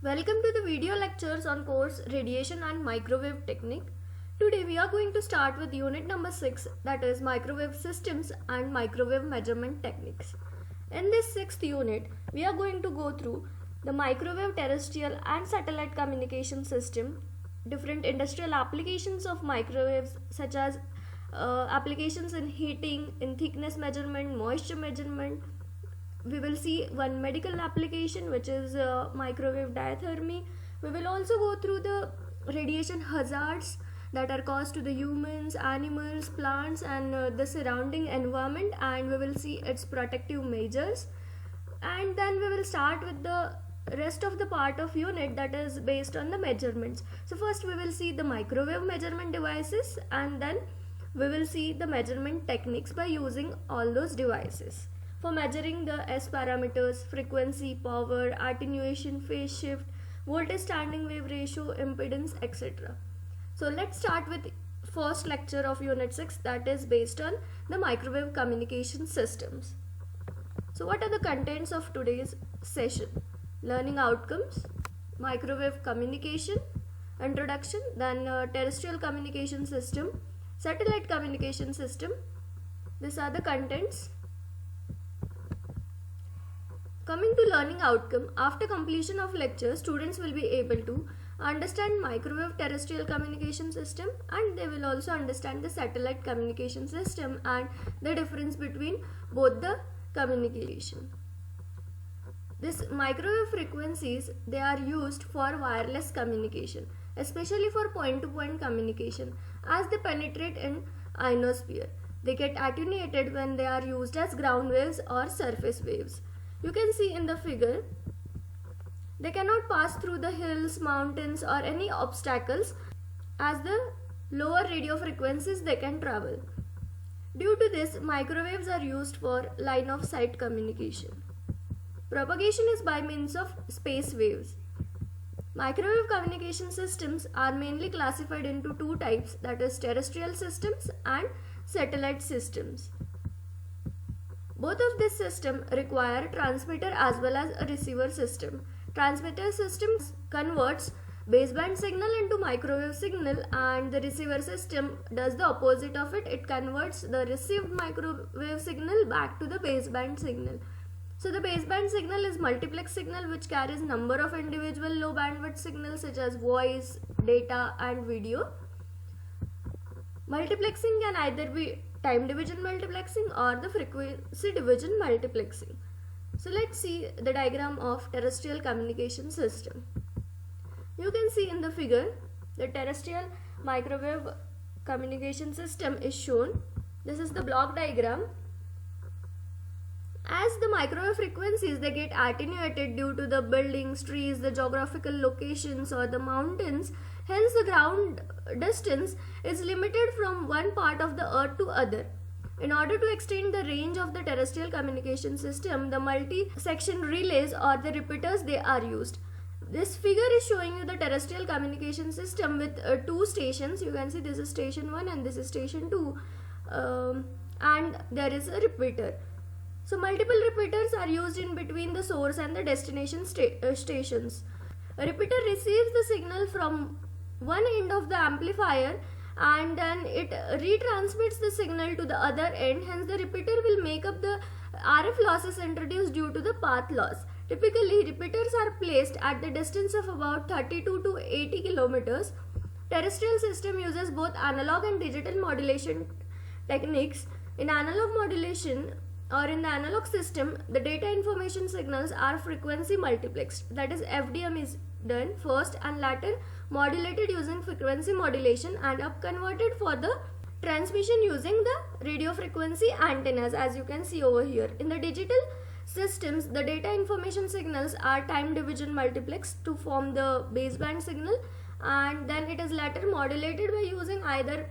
Welcome to the video lectures on course Radiation and Microwave Technique. Today we are going to start with unit number 6, that is Microwave Systems and Microwave Measurement Techniques. In this 6th unit, we are going to go through the microwave terrestrial and satellite communication system, different industrial applications of microwaves such as applications in heating, in thickness measurement, moisture measurement. We will see one medical application, which is microwave diathermy. We will also go through the radiation hazards that are caused to the humans, animals, plants and the surrounding environment, and we will see its protective measures. And then we will start with the rest of the part of unit that is based on the measurements. So first we will see the microwave measurement devices, and then we will see the measurement techniques by using all those devices for measuring the S parameters, frequency, power, attenuation, phase shift, voltage standing wave ratio, impedance, etc. So let's start with first lecture of unit 6, that is based on the microwave communication systems. So what are the contents of today's session? Learning outcomes, microwave communication, introduction, then terrestrial communication system, satellite communication system. These are the contents. Coming to learning outcome, after completion of lecture, students will be able to understand microwave terrestrial communication system, and they will also understand the satellite communication system and the difference between both the communication. This microwave frequencies, they are used for wireless communication, especially for point-to-point communication, as they penetrate in ionosphere. They get attenuated when they are used as ground waves or surface waves. You can see in the figure, they cannot pass through the hills, mountains or any obstacles, as the lower radio frequencies they can travel. Due to this, microwaves are used for line of sight communication. Propagation is by means of space waves. Microwave communication systems are mainly classified into two types, that is terrestrial systems and satellite systems. Both of these systems require a transmitter as well as a receiver system. Transmitter system converts baseband signal into microwave signal, and the receiver system does the opposite of it. It converts the received microwave signal back to the baseband signal. So the baseband signal is multiplex signal which carries number of individual low bandwidth signals such as voice, data and video. Multiplexing can either be time division multiplexing or the frequency division multiplexing. So let's see the diagram of terrestrial communication system. You can see in the figure the terrestrial microwave communication system is shown. This is the block diagram. As the microwave frequencies, they get attenuated due to the buildings, trees, the geographical locations or the mountains. Hence the ground distance is limited from one part of the earth to other. In order to extend the range of the terrestrial communication system, the multi-section relays or the repeaters, they are used. This figure is showing you the terrestrial communication system with two stations. You can see this is station 1 and this is station 2, and there is a repeater. So multiple repeaters are used in between the source and the destination stations. A repeater receives the signal from one end of the amplifier and then it retransmits the signal to the other end. Hence the repeater will make up the RF losses introduced due to the path loss. Typically repeaters are placed at the distance of about 32 to 80 kilometers. Terrestrial system uses both analog and digital modulation techniques. In analog modulation or in the analog system, the data information signals are frequency multiplexed, that is FDM is done first and later modulated using frequency modulation and up converted for the transmission using the radio frequency antennas, as you can see over here. In the digital systems, the data information signals are time division multiplexed to form the baseband signal, and then it is later modulated by using either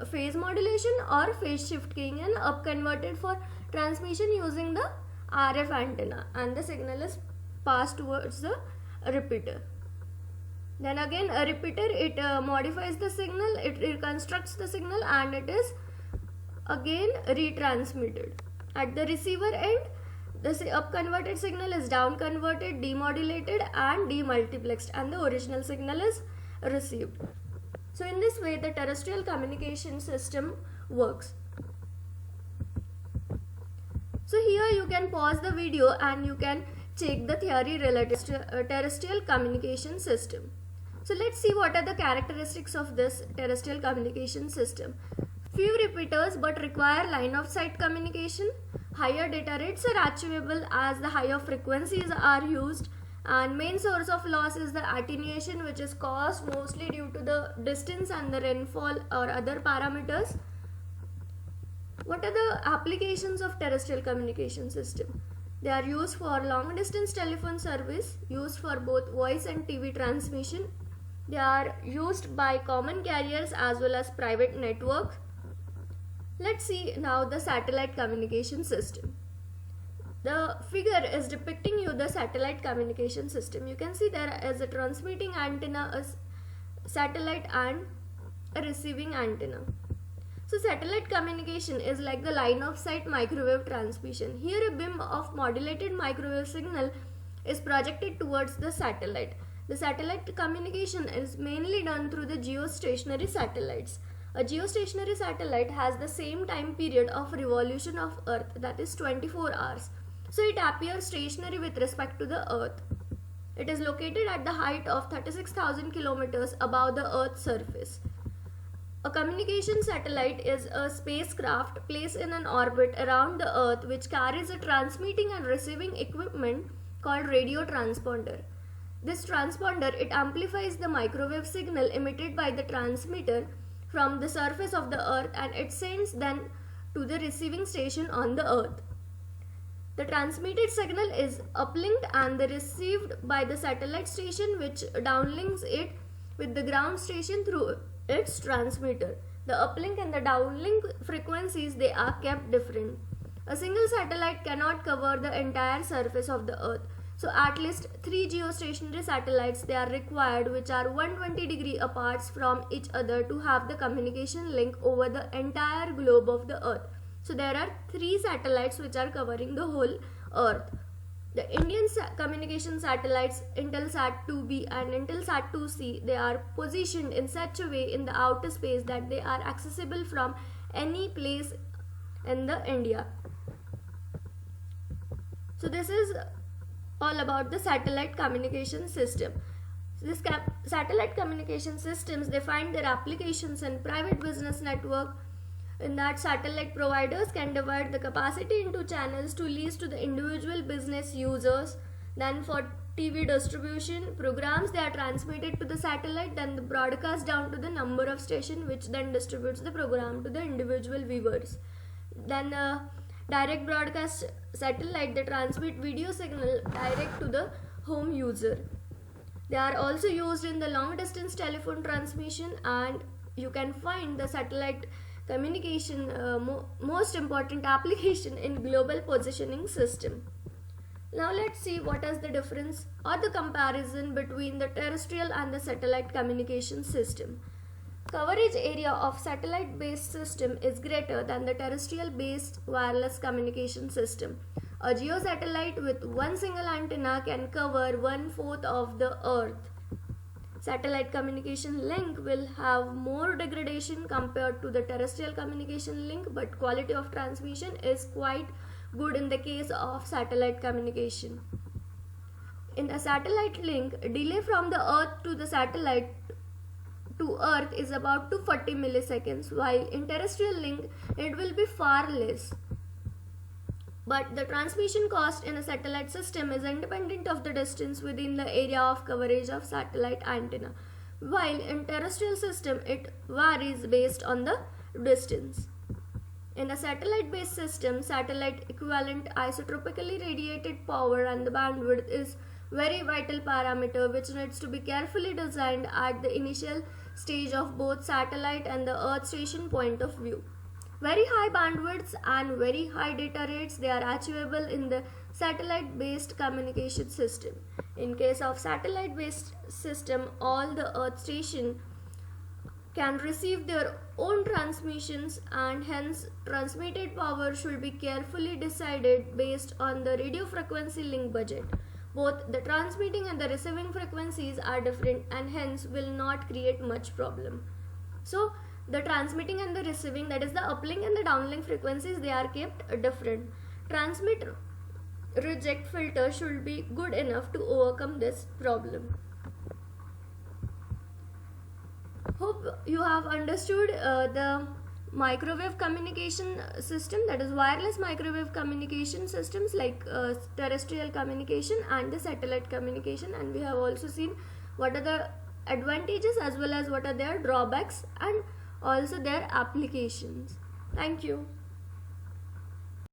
phase modulation or phase shift keying and up converted for transmission using the RF antenna, and the signal is passed towards the repeater. Then again a repeater, it modifies the signal, it reconstructs the signal and it is again retransmitted. At the receiver end, The up converted signal is down converted, demodulated and demultiplexed, and the original signal is received. So in this way the terrestrial communication system works. So here you can pause the video and you can check the theory related to terrestrial communication system. So let's see what are the characteristics of this terrestrial communication system. Few repeaters but require line of sight communication. Higher data rates are achievable as the higher frequencies are used, and main source of loss is the attenuation, which is caused mostly due to the distance and the rainfall or other parameters. What are the applications of terrestrial communication system? They are used for long distance telephone service, used for both voice and TV transmission. They are used by common carriers as well as private networks. Let's see now the satellite communication system. The figure is depicting you the satellite communication system. You can see there is a transmitting antenna, a satellite and a receiving antenna. So satellite communication is like the line of sight microwave transmission. Here a beam of modulated microwave signal is projected towards the satellite. The satellite communication is mainly done through the geostationary satellites. A geostationary satellite has the same time period of revolution of Earth, that is 24 hours. So it appears stationary with respect to the Earth. It is located at the height of 36,000 kilometers above the Earth's surface. A communication satellite is a spacecraft placed in an orbit around the Earth which carries a transmitting and receiving equipment called radio transponder. This transponder, it amplifies the microwave signal emitted by the transmitter from the surface of the Earth, and it sends then to the receiving station on the Earth. The transmitted signal is uplinked and received by the satellite station, which downlinks it with the ground station through its transmitter. The uplink and the downlink frequencies, they are kept different. A single satellite cannot cover the entire surface of the Earth. So at least 3 geostationary satellites they are required, which are 120 degrees apart from each other to have the communication link over the entire globe of the Earth. So there are 3 satellites which are covering the whole Earth. The Indian communication satellites Intelsat 2B and Intelsat 2C, they are positioned in such a way in the outer space that they are accessible from any place in the India. So this is all about the satellite communication system. This satellite communication systems, they find their applications in private business network. In that, satellite providers can divide the capacity into channels to lease to the individual business users. Then for TV distribution programs, they are transmitted to the satellite, then the broadcast down to the number of station, which then distributes the program to the individual viewers. Then direct broadcast satellite, they transmit video signal direct to the home user. They are also used in the long distance telephone transmission, and you can find the satellite communication most important application in global positioning system. Now let's see what is the difference or the comparison between the terrestrial and the satellite communication system. Coverage area of satellite based system is greater than the terrestrial based wireless communication system. A geosatellite with one single antenna can cover 1/4 of the Earth. Satellite communication link will have more degradation compared to the terrestrial communication link, but quality of transmission is quite good in the case of satellite communication. In a satellite link, delay from the Earth to the satellite to Earth is about 240 milliseconds, while in terrestrial link it will be far less. But the transmission cost in a satellite system is independent of the distance within the area of coverage of satellite antenna, while in terrestrial system it varies based on the distance. In a satellite based system, satellite equivalent isotropically radiated power and the bandwidth is very vital parameter which needs to be carefully designed at the initial stage of both satellite and the Earth station point of view. Very high bandwidths and very high data rates, they are achievable in the satellite based communication system. In case of satellite based system, all the Earth station can receive their own transmissions, and hence transmitted power should be carefully decided based on the radio frequency link budget. Both the transmitting and the receiving frequencies are different and hence will not create much problem. So the transmitting and the receiving, that is the uplink and the downlink frequencies, they are kept different. Transmit reject filter should be good enough to overcome this problem. Hope you have understood the microwave communication system, that is wireless microwave communication systems like terrestrial communication and the satellite communication, and we have also seen what are the advantages as well as what are their drawbacks and also their applications. Thank you.